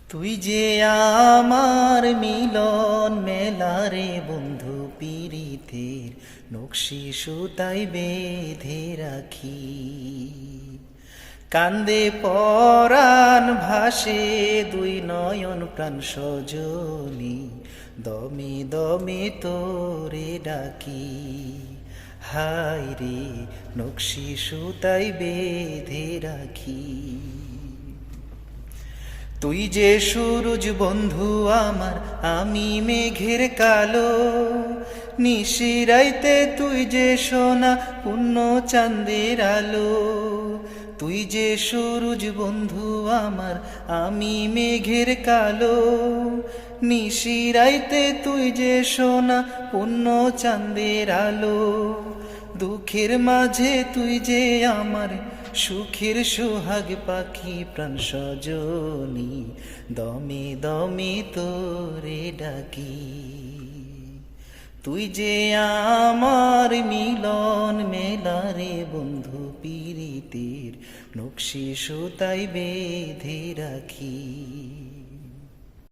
তুই যে আমার মিলন মেলারে বন্ধু পীড়িতের নকশি সুতাই বেঁধে রাখি। কান্দে পরাণ ভাসে দুই নয়ন প্রাণ সজনী, দমে দমে তোরে ডাকি। হায় রে নকশি সুতাই বেঁধে রাখি। তুই যে সূরজ বন্ধু আমার, আমি মেঘের কালো। নিশিরাইতে তুই যে সোনা পূর্ণ চাঁদের আলো। তুই যে সূরজ বন্ধু আমার, আমি মেঘের কালো। নিশিরাইতে তুই যে সোনা পূর্ণ চাঁদের আলো। দুঃখের মাঝে তুই যে আমার সুখের সোহাগ পাখি প্রাণ সজনী, দমে দমে তোরে ডাকি। তুই যে আমার মিলন মেলারে বন্ধু পীড়িতের নকশি সুতাই বেঁধে রাখি।